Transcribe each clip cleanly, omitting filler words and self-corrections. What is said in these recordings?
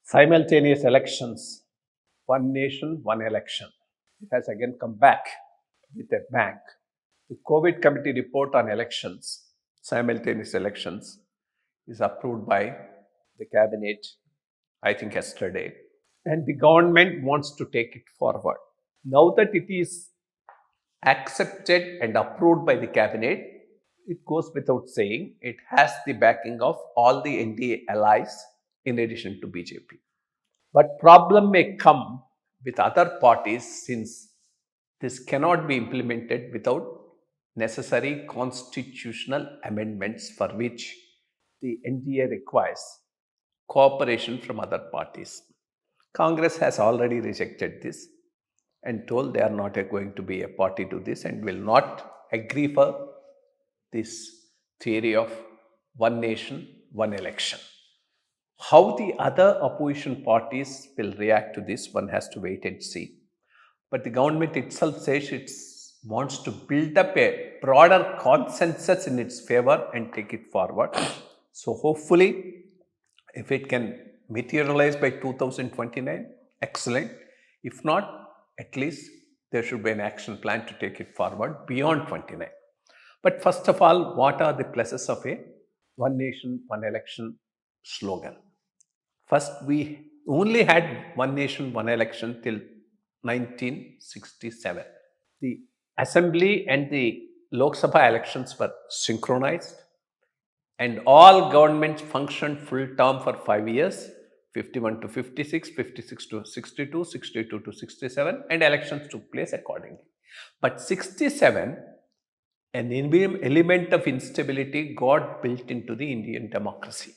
Simultaneous elections, one nation, one election. It has again come back with a bang. The COVID committee report on elections, simultaneous elections, is approved by the cabinet, I think yesterday, and the government wants to take it forward. Now that it is accepted and approved by the cabinet, it goes without saying it has the backing of all the NDA allies in addition to BJP. But problem may come with other parties since this cannot be implemented without necessary constitutional amendments for which the NDA requires cooperation from other parties. Congress has already rejected this and told they are not going to be a party to this and will not agree for this theory of one nation, one election. How the other opposition parties will react to this, one has to wait and see. But the government itself says it wants to build up a broader consensus in its favor and take it forward. So hopefully, if it can materialize by 2029, excellent. If not, at least there should be an action plan to take it forward beyond 29. But first of all, what are the pluses of a one nation, one election slogan? First, we only had one nation, one election till 1967. The assembly and the Lok Sabha elections were synchronized, and all governments functioned full term for 5 years, 51 to 56, 56 to 62, 62 to 67, and elections took place accordingly. But 67, an element of instability got built into the Indian democracy.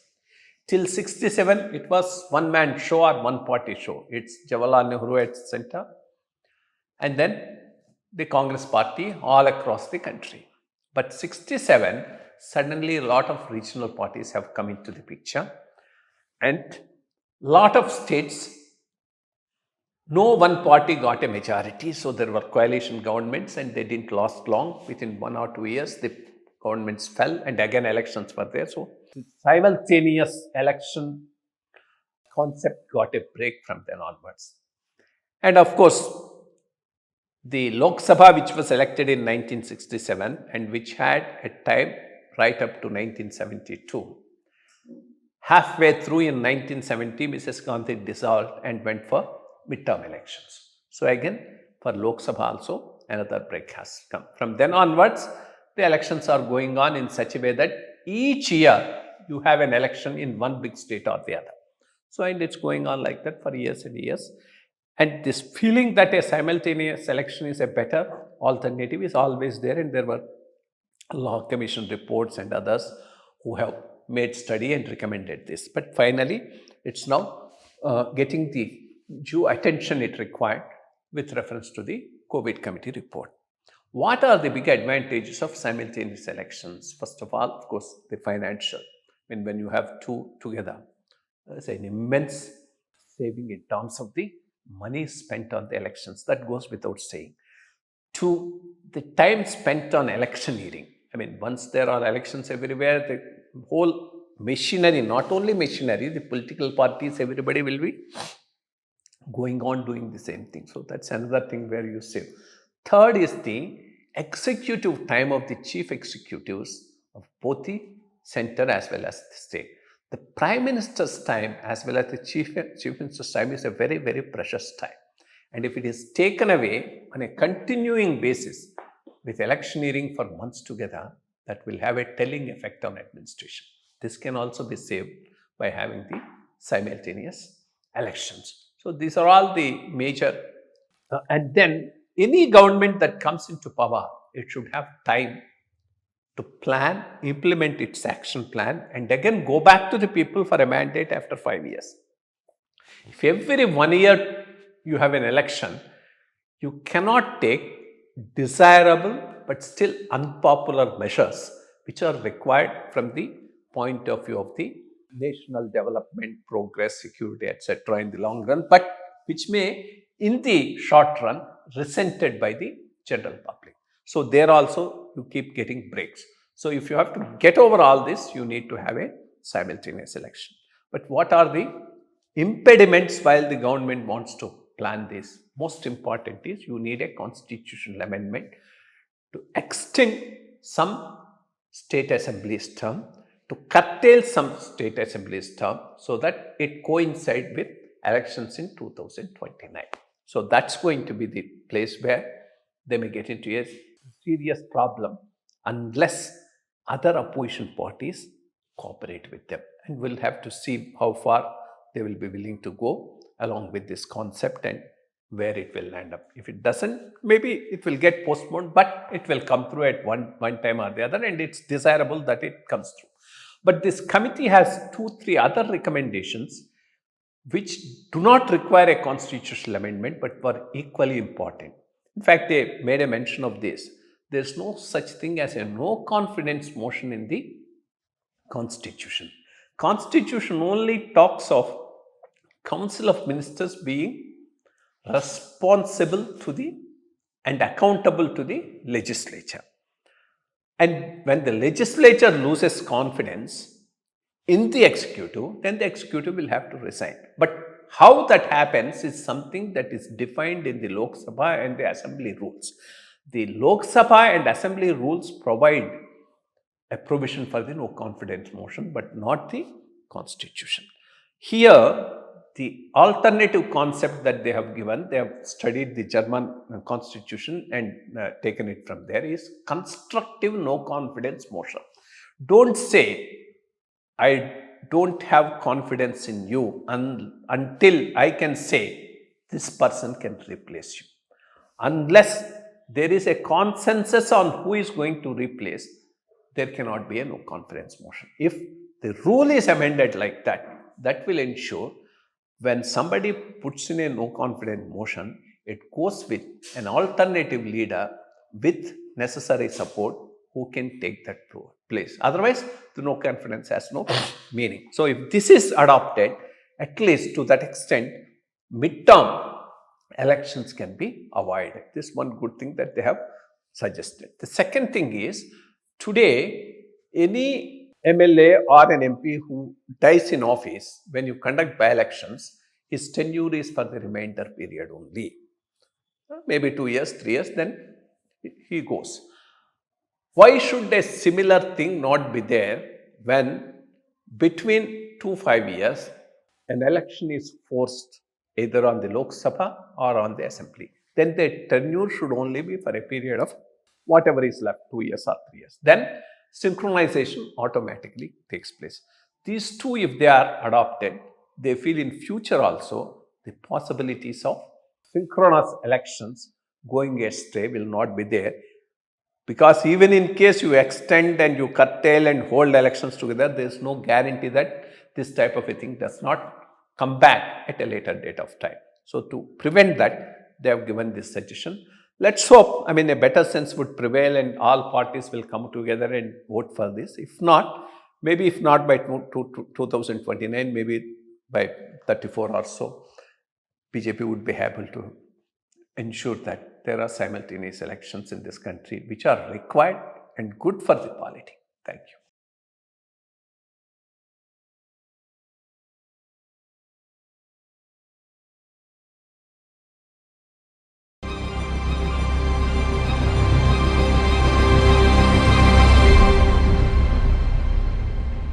Till 67, it was one man show or one party show. It's Jawaharlal Nehru at center, and then the Congress party all across the country. But 67, suddenly a lot of regional parties have come into the picture, and lot of states, no one party got a majority, so there were coalition governments and they didn't last long. Within 1 or 2 years, the governments fell and again elections were there. So the simultaneous election concept got a break from then onwards. And of course, the Lok Sabha, which was elected in 1967 and which had a time right up to 1972. Halfway through in 1970, Mrs. Gandhi dissolved and went for midterm elections. So again, for Lok Sabha also, another break has come. From then onwards, the elections are going on in such a way that each year you have an election in one big state or the other. So, and it's going on like that for years and years. And this feeling that a simultaneous election is a better alternative is always there, and there were law commission reports and others who have made study and recommended this. But finally, it's now getting the due attention it required with reference to the COVID committee report. What are the big advantages of simultaneous elections? First of all, of course, the financial. When you have two together, there's an immense saving in terms of the money spent on the elections. That goes without saying. To the time spent on electioneering. Once there are elections everywhere, the whole machinery, not only machinery, the political parties, everybody will be going on doing the same thing. So that's another thing where you save. Third is the executive time of the chief executives of both the center as well as the state. The Prime Minister's time as well as the Chief Minister's time is a very, very precious time. And if it is taken away on a continuing basis with electioneering for months together, that will have a telling effect on administration. This can also be saved by having the simultaneous elections. So these are all the major. And then any government that comes into power, it should have time to plan, implement its action plan, and again go back to the people for a mandate after 5 years. If every 1 year you have an election, you cannot take desirable but still unpopular measures which are required from the point of view of the national development, progress, security, etc. in the long run, but which may in the short run resented by the general public. So there also you keep getting breaks. So if you have to get over all this, you need to have a simultaneous election. But what are the impediments while the government wants to plan this. Most important is you need a constitutional amendment to extend some state assemblies term, to curtail some state assemblies term, so that it coincides with elections in 2029. So that's going to be the place where they may get into a serious problem unless other opposition parties cooperate with them. And we'll have to see how far they will be willing to go along with this concept and where it will land up. If it doesn't, maybe it will get postponed, but it will come through at one time or the other, and it's desirable that it comes through. But this committee has 2-3 other recommendations which do not require a constitutional amendment but were equally important. In fact, they made a mention of this. There's no such thing as a no confidence motion in the Constitution. Constitution only talks of Council of Ministers being responsible to the and accountable to the legislature. And when the legislature loses confidence in the executive, then the executive will have to resign. But how that happens is something that is defined in the Lok Sabha and the Assembly rules. The Lok Sabha and Assembly rules provide a provision for the no confidence motion, but not the Constitution. Here, the alternative concept that they have given, they have studied the German constitution and taken it from there, is constructive no confidence motion. Don't say, I don't have confidence in you until I can say this person can replace you. Unless there is a consensus on who is going to replace, there cannot be a no confidence motion. If the rule is amended like that, that will ensure when somebody puts in a no confidence motion, it goes with an alternative leader with necessary support who can take that place. Otherwise, the no confidence has no meaning. So, if this is adopted, at least to that extent, midterm elections can be avoided. This is one good thing that they have suggested. The second thing is, today, any MLA or an MP who dies in office, when you conduct by-elections, his tenure is for the remainder period only. Maybe 2 years, 3 years, then he goes. Why should a similar thing not be there when between 2-5 years, an election is forced either on the Lok Sabha or on the Assembly? Then the tenure should only be for a period of whatever is left, 2 years or 3 years. Then synchronization automatically takes place. These two, if they are adopted, they feel in future also the possibilities of synchronous elections going astray will not be there, because even in case you extend and you curtail and hold elections together, there is no guarantee that this type of a thing does not come back at a later date of time. So, to prevent that, they have given this suggestion. Let's hope, a better sense would prevail and all parties will come together and vote for this. If not, maybe if not by 2029, maybe by 34 or so, BJP would be able to ensure that there are simultaneous elections in this country which are required and good for the polity. Thank you.